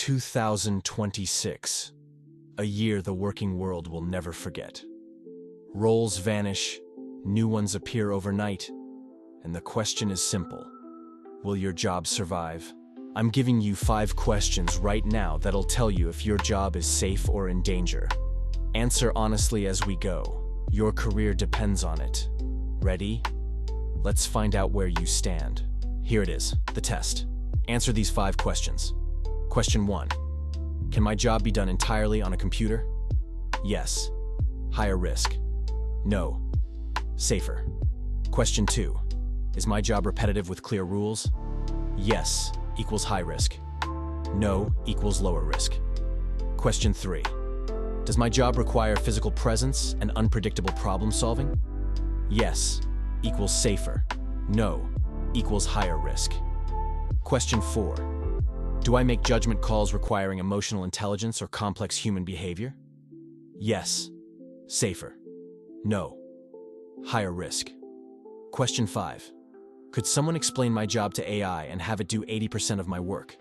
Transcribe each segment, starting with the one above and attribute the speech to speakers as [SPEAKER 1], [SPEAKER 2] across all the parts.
[SPEAKER 1] 2026, a year the working world will never forget. Roles vanish, new ones appear overnight, and the question is simple. Will your job survive? I'm giving you 5 questions right now that'll tell you if your job is safe or in danger. Answer honestly as we go. Your career depends on it. Ready? Let's find out where you stand. Here it is, the test. Answer these 5 questions. Question 1. Can my job be done entirely on a computer? Yes. Higher risk. No. Safer. Question 2. Is my job repetitive with clear rules? Yes equals high risk. No equals lower risk. Question 3. Does my job require physical presence and unpredictable problem solving? Yes equals safer. No equals higher risk. Question 4. Do I make judgment calls requiring emotional intelligence or complex human behavior? Yes. Safer. No. Higher risk. Question 5. Could someone explain my job to AI and have it do 80% of my work?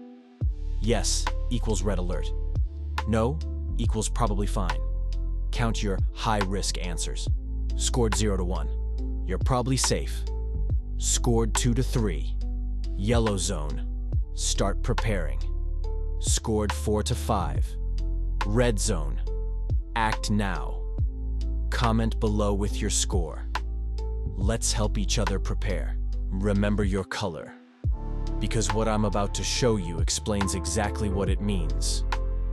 [SPEAKER 1] Yes equals red alert. No equals probably fine. Count your high-risk answers. Scored 0 to 1. You're probably safe. Scored 2 to 3. Yellow zone. Start preparing. Scored 4 to 5. Red zone. Act now. Comment below with your score. Let's help each other prepare. Remember your color, because what I'm about to show you explains exactly what it means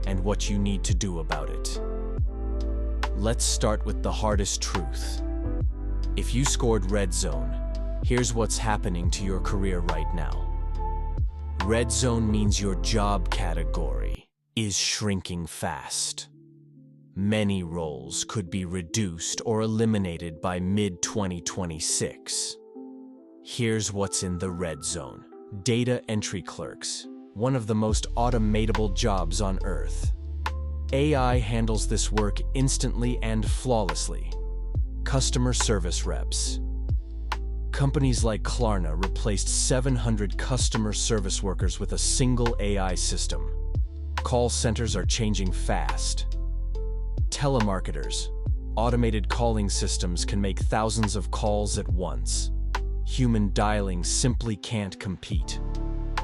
[SPEAKER 1] and what you need to do about it. Let's start with the hardest truth. If you scored red zone, here's what's happening to your career right now. Red zone means your job category is shrinking fast. Many roles could be reduced or eliminated by mid-2026. Here's what's in the red zone. Data entry clerks, one of the most automatable jobs on Earth. AI handles this work instantly and flawlessly. Customer service reps. Companies like Klarna replaced 700 customer service workers with a single AI system. Call centers are changing fast. Telemarketers. Automated calling systems can make thousands of calls at once. Human dialing simply can't compete.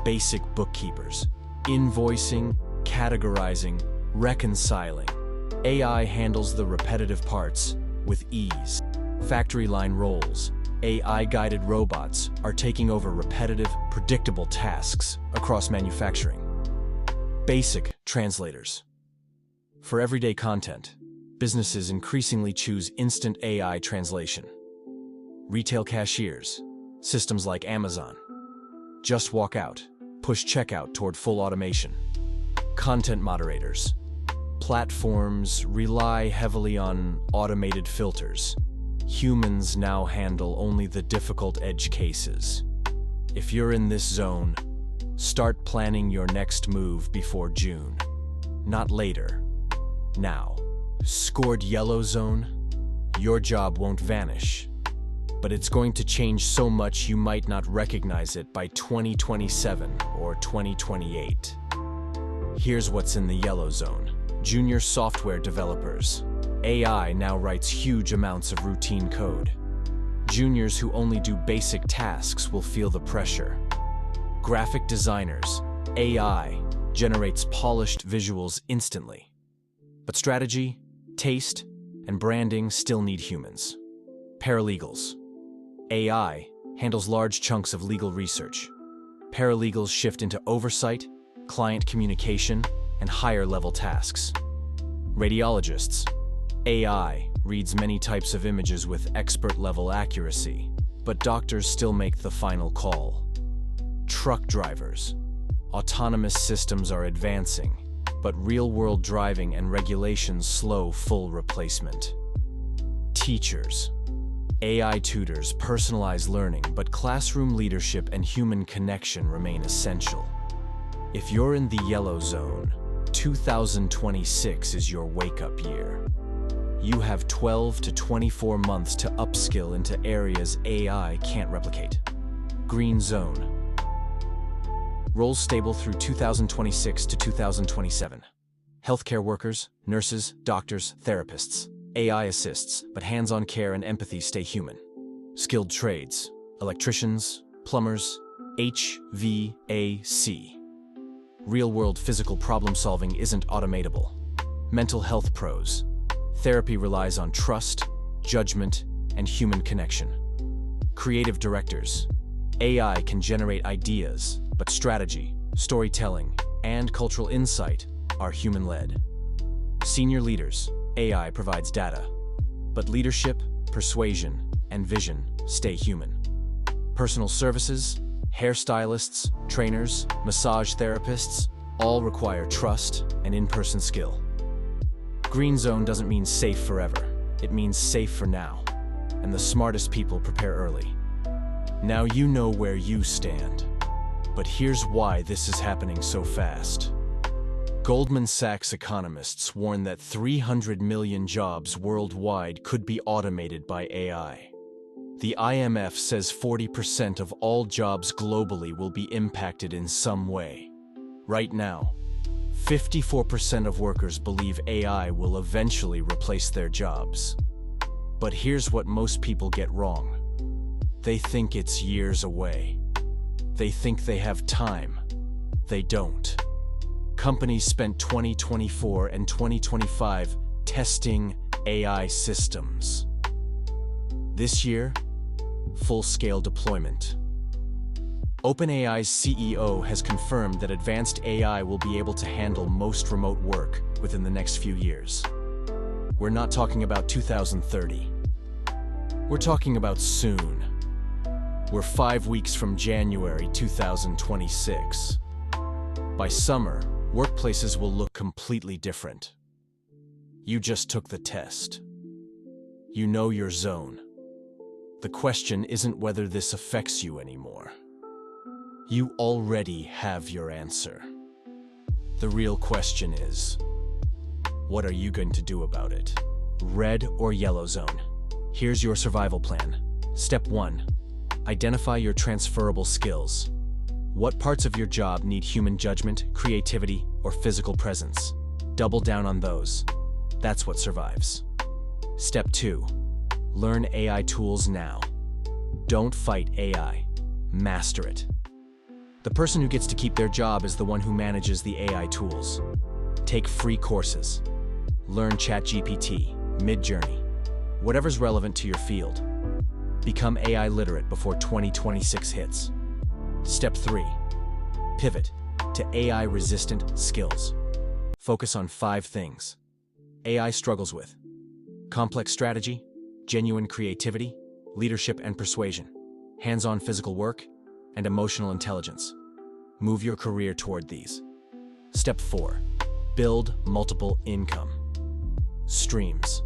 [SPEAKER 1] Basic bookkeepers. Invoicing, categorizing, reconciling. AI handles the repetitive parts with ease. Factory line roles. AI-guided robots are taking over repetitive, predictable tasks across manufacturing. Basic translators. For everyday content, businesses increasingly choose instant AI translation. Retail cashiers, systems like Amazon. Just walk out, push checkout toward full automation. Content moderators. Platforms rely heavily on automated filters. Humans now handle only the difficult edge cases. If you're in this zone, start planning your next move before June. Not later. Now. Scored yellow zone? Your job won't vanish, but it's going to change so much you might not recognize it by 2027 or 2028. Here's what's in the yellow zone. Junior software developers. AI now writes huge amounts of routine code. Juniors who only do basic tasks will feel the pressure. Graphic designers. AI generates polished visuals instantly. But strategy, taste, and branding still need humans. Paralegals. AI handles large chunks of legal research. Paralegals shift into oversight, client communication, and higher-level tasks. Radiologists. AI reads many types of images with expert-level accuracy, but doctors still make the final call. Truck drivers. Autonomous systems are advancing, but real-world driving and regulations slow full replacement. Teachers. AI tutors personalize learning, but classroom leadership and human connection remain essential. If you're in the yellow zone, 2026 is your wake-up year. You have 12 to 24 months to upskill into areas AI can't replicate. Green zone. Roles stable through 2026 to 2027. Healthcare workers, nurses, doctors, therapists. AI assists, but hands-on care and empathy stay human. Skilled trades. Electricians, plumbers, HVAC. Real-world physical problem-solving isn't automatable. Mental health pros. Therapy relies on trust, judgment, and human connection. Creative directors. AI can generate ideas, but strategy, storytelling, and cultural insight are human-led. Senior leaders. AI provides data, but leadership, persuasion, and vision stay human. Personal services, hairstylists, trainers, massage therapists, all require trust and in-person skill. Green zone doesn't mean safe forever. It means safe for now, and the smartest people prepare early. Now you know where you stand, but here's why this is happening so fast. Goldman Sachs economists warn that 300 million jobs worldwide could be automated by AI. The IMF says 40% of all jobs globally will be impacted in some way. Right now, 54% of workers believe AI will eventually replace their jobs. But here's what most people get wrong. They think it's years away. They think they have time. They don't. Companies spent 2024 and 2025 testing AI systems. This year, full-scale deployment. OpenAI's CEO has confirmed that advanced AI will be able to handle most remote work within the next few years. We're not talking about 2030. We're talking about soon. We're 5 weeks from January 2026. By summer, workplaces will look completely different. You just took the test. You know your zone. The question isn't whether this affects you anymore. You already have your answer. The real question is, what are you going to do about it? Red or yellow zone? Here's your survival plan. Step 1. Identify your transferable skills. What parts of your job need human judgment, creativity, or physical presence? Double down on those. That's what survives. Step 2. Learn AI tools now. Don't fight AI. Master it. The person who gets to keep their job is the one who manages the AI tools. Take free courses. Learn ChatGPT, Midjourney, whatever's relevant to your field. Become AI literate before 2026 hits. Step 3. Pivot to AI-resistant skills. Focus on 5 things AI struggles with: complex strategy, genuine creativity, leadership and persuasion, hands-on physical work, and emotional intelligence. Move your career toward these. Step 4. Build multiple income streams.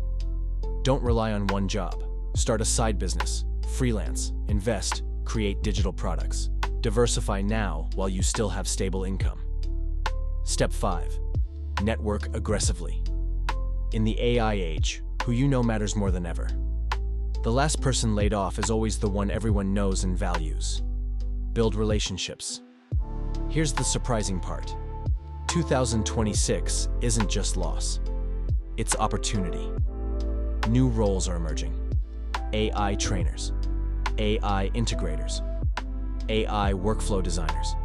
[SPEAKER 1] Don't rely on one job. Start a side business, freelance, invest, create digital products. Diversify now while you still have stable income. Step 5. Network aggressively. In the AI age, who you know matters more than ever. The last person laid off is always the one everyone knows and values. Build relationships. Here's the surprising part. 2026 isn't just loss. It's opportunity. New roles are emerging. AI trainers, AI integrators, AI workflow designers,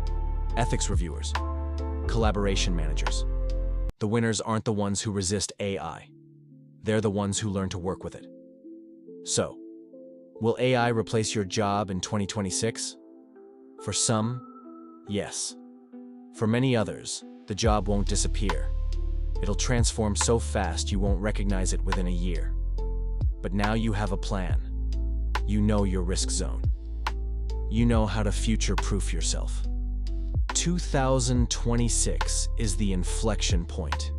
[SPEAKER 1] ethics reviewers, collaboration managers. The winners aren't the ones who resist AI. They're the ones who learn to work with it. So, will AI replace your job in 2026? For some, yes. For many others, the job won't disappear. It'll transform so fast you won't recognize it within a year. But now you have a plan. You know your risk zone. You know how to future-proof yourself. 2026 is the inflection point,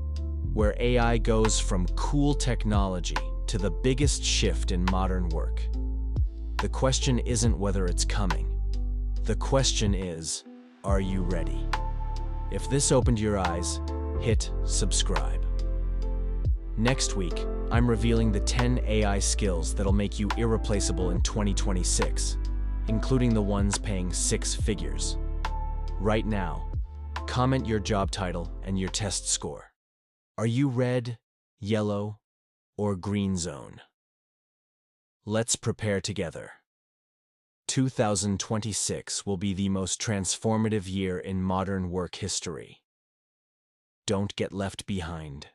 [SPEAKER 1] where AI goes from cool technology to the biggest shift in modern work. The question isn't whether it's coming. The question is, are you ready? If this opened your eyes, hit subscribe. Next week, I'm revealing the 10 AI skills that'll make you irreplaceable in 2026, including the ones paying 6 figures. Right now, comment your job title and your test score. Are you red, yellow, or green zone? Let's prepare together. 2026 will be the most transformative year in modern work history. Don't get left behind.